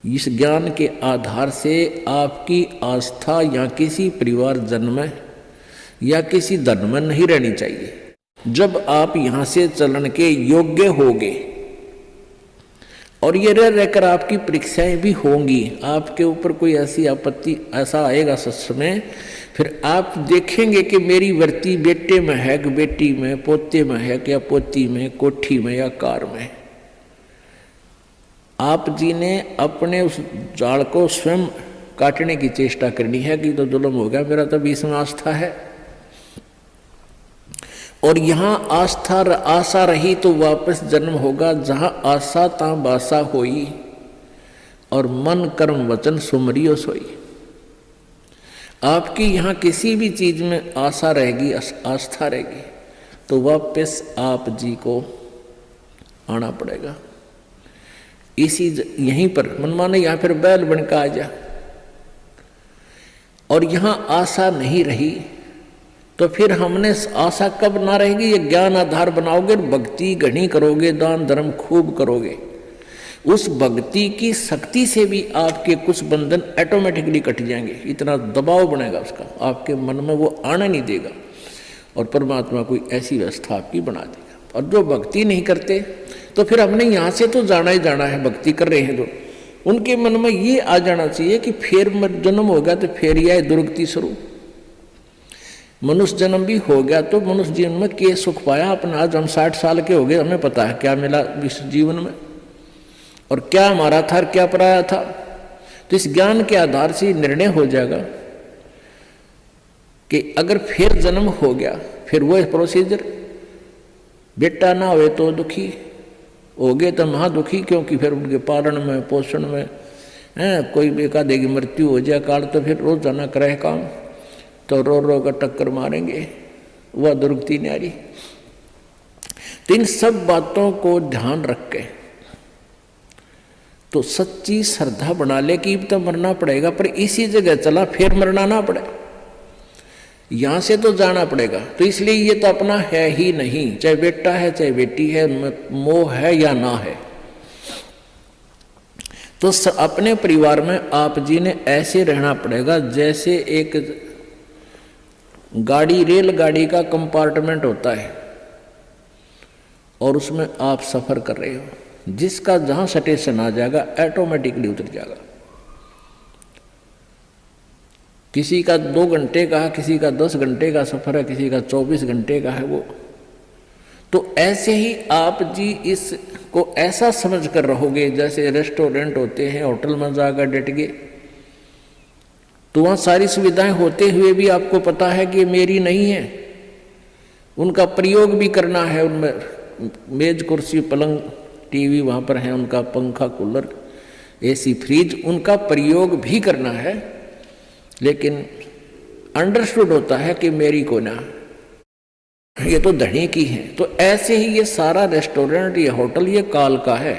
इस ज्ञान के आधार से आपकी आस्था या किसी परिवार जन में या किसी धन में नहीं रहनी चाहिए। जब आप यहाँ से चलन के योग्य होगे और ये रह रहकर आपकी परीक्षाएं भी होंगी, आपके ऊपर कोई ऐसी आपत्ति ऐसा आएगा सच में, फिर आप देखेंगे कि मेरी वृत्ति बेटे में है कि बेटी में, पोते में है कि या पोती में, कोठी में या कार में। आप जी ने अपने उस जाल को स्वयं काटने की चेष्टा करनी है कि तो जुल्म हो गया, मेरा तो इसमें आस्था है। और यहाँ आस्था आशा रही तो वापस जन्म होगा, जहाँ आशा ता बासा होई और मन कर्म वचन सुमरियो सोई। आपकी यहाँ किसी भी चीज में आशा रहेगी, आस्था रहेगी, तो वापस आप जी को आना पड़ेगा। इसी यहीं पर मनमाने यहाँ फिर बैल बनकर आ जा, और यहाँ आशा नहीं रही तो फिर हमने आशा कब ना रहेगी। ये ज्ञान आधार बनाओगे, भक्ति घनी करोगे, दान धर्म खूब करोगे, उस भक्ति की शक्ति से भी आपके कुछ बंधन ऑटोमेटिकली कट जाएंगे। इतना दबाव बनेगा उसका, आपके मन में वो आना नहीं देगा, और परमात्मा कोई ऐसी व्यवस्था आपकी बना देगा। और जो भक्ति नहीं करते तो फिर हमने यहाँ से तो जाना ही जाना है, भक्ति कर रहे हैं जो, उनके मन में ये आ जाना चाहिए कि फिर जन्म हो गया तो फिर यह दुर्गति शुरू। मनुष्य जन्म भी हो गया तो मनुष्य जीवन में क्या सुख पाया अपना। आज हम 60 साल के हो गए, हमें पता है क्या मिला इस जीवन में और क्या हमारा था और क्या पराया था। तो इस ज्ञान के आधार से निर्णय हो जाएगा कि अगर फिर जन्म हो गया, फिर वो प्रोसीजर, बेटा ना हुए तो दुखी, हो गए तो महा दुखी, क्योंकि फिर उनके पालन में पोषण में कोई एकाधे की मृत्यु हो जाए काल, तो फिर रोजाना करे काम, तो रो रो कर टक्कर मारेंगे, वह दुर्गति न्यारी। तो इन सब बातों को ध्यान रख के तो सच्ची श्रद्धा बना ले कि तो मरना पड़ेगा, पर इसी जगह चला फिर मरना ना पड़े, यहां से तो जाना पड़ेगा। तो इसलिए ये तो अपना है ही नहीं, चाहे बेटा है चाहे बेटी है, मोह है या ना है। तो अपने परिवार में आप जी ने ऐसे रहना पड़ेगा जैसे एक गाड़ी, रेलगाड़ी का कंपार्टमेंट होता है और उसमें आप सफर कर रहे हो, जिसका जहां स्टेशन आ जाएगा ऑटोमेटिकली उतर जाएगा। किसी का 2 घंटे का है, किसी का 10 घंटे का सफर है, किसी का 24 घंटे का है वो। तो ऐसे ही आप जी इसको ऐसा समझ कर रहोगे जैसे रेस्टोरेंट होते हैं, होटल में जाकर डट गए, तो वहाँ सारी सुविधाएं होते हुए भी आपको पता है कि ये मेरी नहीं है, उनका प्रयोग भी करना है। उनमें मेज कुर्सी पलंग टीवी वहाँ पर है, उनका पंखा कूलर एसी फ्रिज, उनका प्रयोग भी करना है, लेकिन अंडरस्टूड होता है कि मेरी को ना, ये तो धनी की है। तो ऐसे ही ये सारा रेस्टोरेंट, ये होटल, ये काल का है,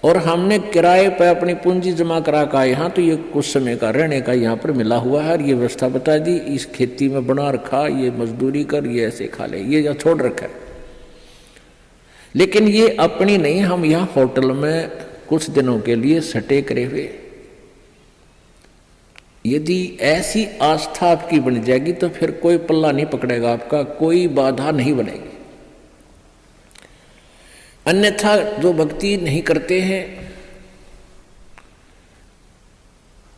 और हमने किराए पर अपनी पूंजी जमा करा का यहाँ, तो ये कुछ समय का रहने का यहाँ पर मिला हुआ है, और ये व्यवस्था बता दी, इस खेती में बना रखा, ये मजदूरी कर, ये ऐसे खा ले, ये या छोड़ रखा है। लेकिन ये अपनी नहीं, हम यहाँ होटल में कुछ दिनों के लिए सटे करे हुए। यदि ऐसी आस्था आपकी बन जाएगी तो फिर कोई पल्ला नहीं पकड़ेगा आपका, कोई बाधा नहीं बनेगी। अन्यथा जो भक्ति नहीं करते हैं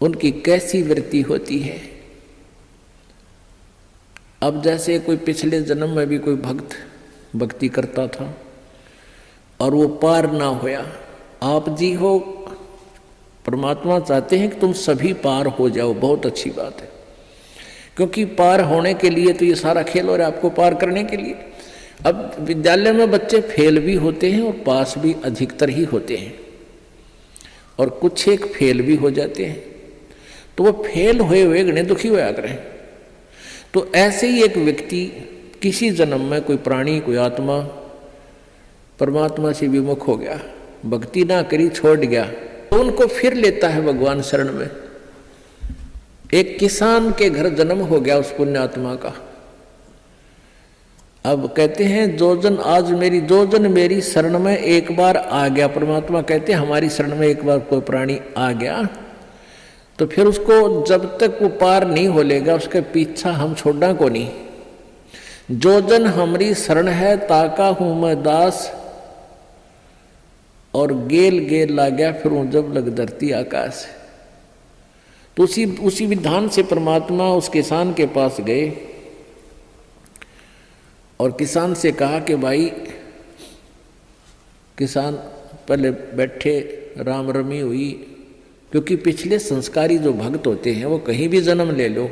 उनकी कैसी वृत्ति होती है। अब जैसे कोई पिछले जन्म में भी कोई भक्त भक्ति करता था और वो पार ना होया, आप जी हो, परमात्मा चाहते हैं कि तुम सभी पार हो जाओ, बहुत अच्छी बात है, क्योंकि पार होने के लिए तो ये सारा खेल हो रहा है आपको पार करने के लिए। अब विद्यालय में बच्चे फेल भी होते हैं और पास भी अधिकतर ही होते हैं, और कुछ एक फेल भी हो जाते हैं, तो वो फेल हुए हुए गणे दुखी होया करें। तो ऐसे ही एक व्यक्ति किसी जन्म में कोई प्राणी, कोई आत्मा परमात्मा से विमुख हो गया, भक्ति ना करी, छोड़ गया, तो उनको फिर लेता है भगवान शरण में। एक किसान के घर जन्म हो गया उस पुण्यात्मा का, अब कहते हैं जो जन मेरी शरण में एक बार आ गया, परमात्मा कहते हैं हमारी शरण में एक बार कोई प्राणी आ गया तो फिर उसको जब तक वो पार नहीं हो लेगा उसके पीछा हम छोड़ना को नहीं। जो जन हमारी शरण है ताका हूं मैं दास, और गेल गेल ला गया फिर हूं जब लग धरती आकाश। तो उसी विधान से परमात्मा उस किसान के पास गए और किसान से कहा कि भाई, किसान पहले बैठे, राम रमी हुई, क्योंकि पिछले संस्कारी जो भक्त होते हैं वो कहीं भी जन्म ले लो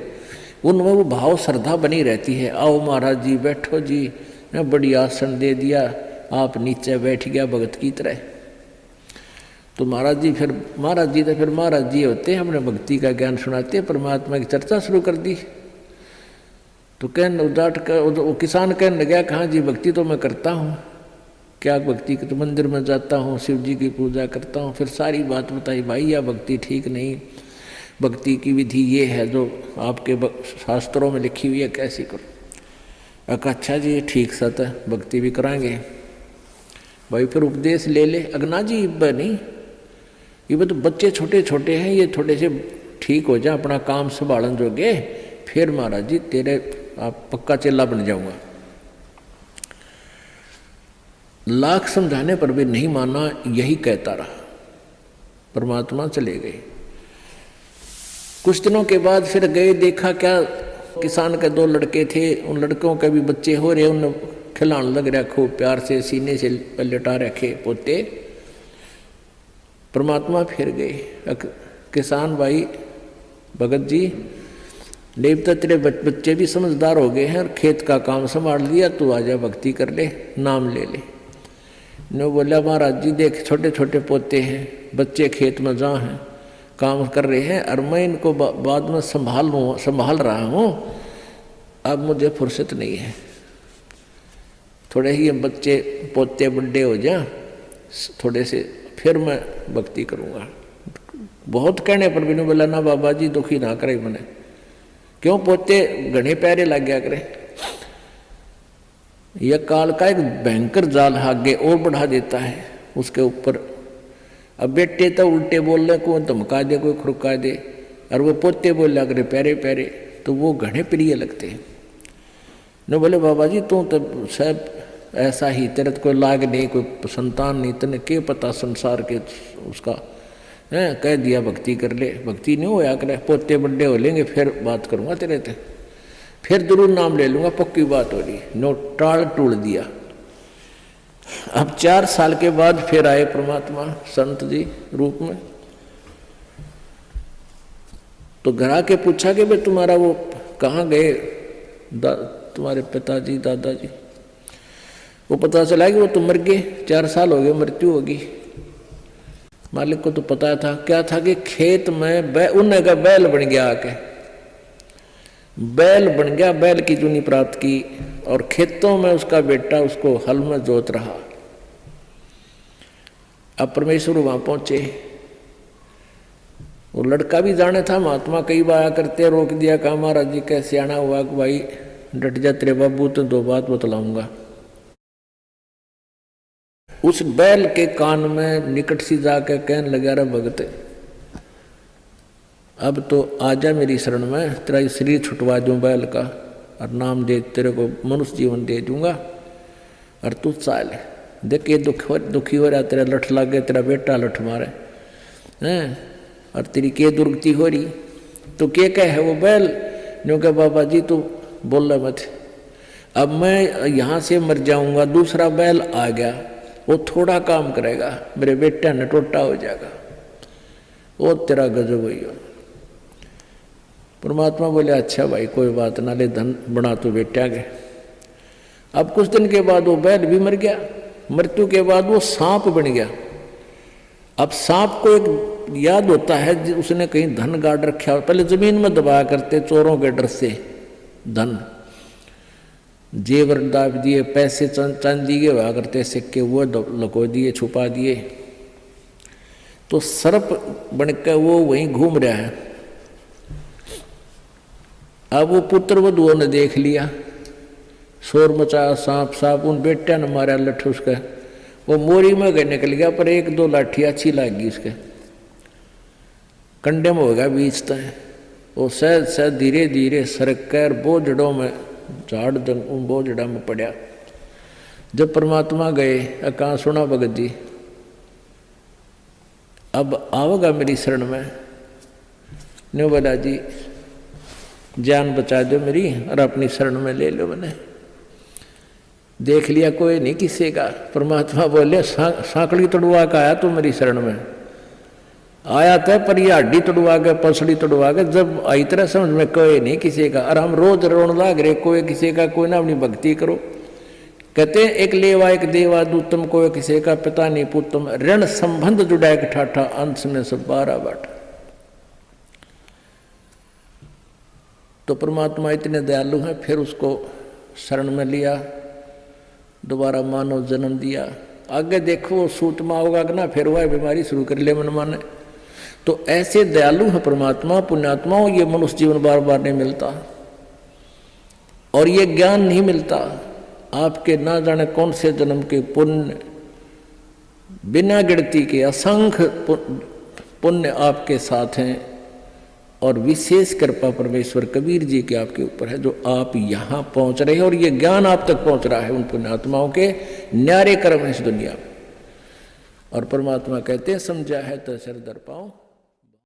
उनमें वो भाव श्रद्धा बनी रहती है। आओ महाराज जी बैठो जी, मैं बड़ी आसन दे दिया, आप नीचे बैठ गया भगत की तरह। तो महाराज जी तो फिर महाराज जी होते हैं, अपने भक्ति का ज्ञान सुनाते हैं, परमात्मा की चर्चा शुरू कर दी। तो वो किसान कहने लगा, कहाँ जी भक्ति तो मैं करता हूँ, क्या भक्ति के तो मंदिर में जाता हूँ, शिव जी की पूजा करता हूँ। फिर सारी बात बताई, भाई यह भक्ति ठीक नहीं, भक्ति की विधि ये है जो आपके शास्त्रों में लिखी हुई है, कैसी करो। अच्छा जी ठीक सत है, भक्ति भी कराएंगे। भाई फिर उपदेश ले ले। अगना जी इब्बा नहीं, ये तो बच्चे छोटे छोटे हैं, ये थोड़े से ठीक हो जाए, अपना काम संभालन जोगे, फिर महाराज जी तेरे आप पक्का चेला बन जाऊंगा। लाख समझाने पर भी नहीं माना, यही कहता रहा। परमात्मा चले गए। कुछ दिनों के बाद फिर गए, देखा क्या किसान के 2 लड़के थे, उन लड़कों के भी बच्चे हो रहे, उन खिलाने लग रहा खूब प्यार से, सीने से लटा रखे पोते। परमात्मा फिर गए, किसान भाई भगत जी देवता तेरे बच्चे भी समझदार हो गए हैं और खेत का काम संभाल लिया, तू आजा भक्ति कर ले, नाम ले ले। ने बोला महाराज जी देख छोटे छोटे पोते हैं, बच्चे खेत में जहाँ हैं काम कर रहे हैं और मैं इनको बाद में संभाल रहा हूँ, अब मुझे फुर्सत नहीं है, थोड़े ही बच्चे पोते बड़े हो जाए थोड़े से, फिर मैं भक्ति करूँगा। बहुत कहने पर भी नहीं बोला, ना बाबा जी दुखी ना करे मैंने, क्यों पोते घने प्यारे लग गया करे। यह काल का एक भयंकर जाल आगे और बढ़ा देता है उसके ऊपर। अब बेटे तो उल्टे बोलने को धमका दे, कोई खुरका दे, और वो पोते बोला करे प्यारे प्यारे, तो वो घने प्रिय लगते हैं। न बोले बाबा जी तू तो सब ऐसा ही, तेरे तो कोई लाग नहीं, कोई संतान नहीं, तेने क्या पता संसार के उसका है, कह दिया भक्ति कर ले, भक्ति नहीं होया करे, पोते बड़े हो लेंगे फिर बात करूँगा तेरे से, फिर जरूर नाम ले लूँगा, पक्की बात हो रही। नो टाल टूल दिया। अब 4 साल के बाद फिर आए परमात्मा संत जी रूप में। तो घर आके पूछा कि भाई तुम्हारा वो कहाँ गए तुम्हारे पिताजी दादाजी। वो पता चला कि वो तो मर गए, 4 साल हो गए, मृत्यु होगी। मालिक को तो पता था, क्या था कि खेत में उन्हें का बैल बन गया, आके बैल बन गया, बैल की चुनी प्राप्त की, और खेतों में उसका बेटा उसको हल में जोत रहा। अब परमेश्वर वहां पहुंचे, वो लड़का भी जाने था, महात्मा कई बार करते, रोक दिया, कहा महाराज जी कैसे आना हुआ कि भाई डट जा तेरे बाबू, तो 2 बात बतलाऊंगा। उस बैल के कान में निकट सी जाकर कहने लगा, रे भगत अब तो आजा मेरी शरण में, तेरा शरीर छुटवा दूं बैल का, और नाम दे, तेरे को मनुष्य जीवन दे दूंगा, और तू चाल देख ये दुखी हो रहा, तेरा लठ लग गया, तेरा बेटा लठ मारे हैं, और तेरी के दुर्गति हो रही, तो क्या कहे वो बैल। न्यों कहा बाबा जी तू बोल रहा मत, अब मैं यहाँ से मर जाऊंगा, दूसरा बैल आ गया, वो थोड़ा काम करेगा, मेरे बेटा ने टोटा हो जाएगा, वो तेरा गजब हुई। परमात्मा बोले अच्छा भाई कोई बात ना, ले धन बना तो बेटा के। अब कुछ दिन के बाद वो बैल भी मर गया, मृत्यु के बाद वो सांप बन गया। अब सांप को एक याद होता है, उसने कहीं धन गाड़ रखा, पहले जमीन में दबाया करते चोरों के डर से, धन जेवर दाब दिए, पैसे चांदी के हुआ करते सिक्के, वो लको दिए, छुपा दिए। तो सर्प बनकर वो वहीं घूम रहा है। अब वो पुत्र वधुओं ने देख लिया, शोर मचाया, सांप सांप, उन बेटिया ने मारा लठ उसका, वो मोरी में गए निकल गया, पर एक दो लाठी अच्छी लगी उसके, कंडे में हो गया बीच तय। वो सहज सहज धीरे धीरे सरक कर बोझड़ों में झाड़ उन बोझड़ा में पड़ा। जब परमात्मा गए, कहाँ सुना भगत जी अब आओगा मेरी शरण में, न्यू बोला जी जान बचा दो मेरी और अपनी शरण में ले लो। मैंने देख लिया कोई नहीं किसी का। परमात्मा बोले सांकड़ी तोड़वा का आया तू मेरी शरण में, आया था पर ये हड्डी तोड़वा के पसड़ी तोड़वा के, जब आई तरह समझ में कोई नहीं किसी का। और हम रोज रोन लाग रहे कोई किसी का, कोई ना अपनी भक्ति करो। कहते एक लेवा एक देवा दूतम, कोई किसी का पिता नहीं पुतम, ऋण संबंध जुड़ा एक ठाठा, अंश में सब 12 बाट। तो परमात्मा इतने दयालु हैं, फिर उसको शरण में लिया, दोबारा मानव जन्म दिया। आगे देखो सूतमा होगा कि ना, फिर वह बीमारी शुरू कर ले मन माने। तो ऐसे दयालु है परमात्मा, पुण्यात्माओं, ये मनुष्य जीवन बार बार नहीं मिलता और ये ज्ञान नहीं मिलता। आपके ना जाने कौन से जन्म के पुण्य, बिना गिनती के असंख्य पुण्य आपके साथ हैं, और विशेष कृपा परमेश्वर कबीर जी के आपके ऊपर है, जो आप यहाँ पहुँच रहे हैं और ये ज्ञान आप तक पहुँच रहा है उन पुण्यात्माओं के न्यारे कर्म है इस दुनिया में। और परमात्मा कहते हैं समझा है तो सिर दर पाओ।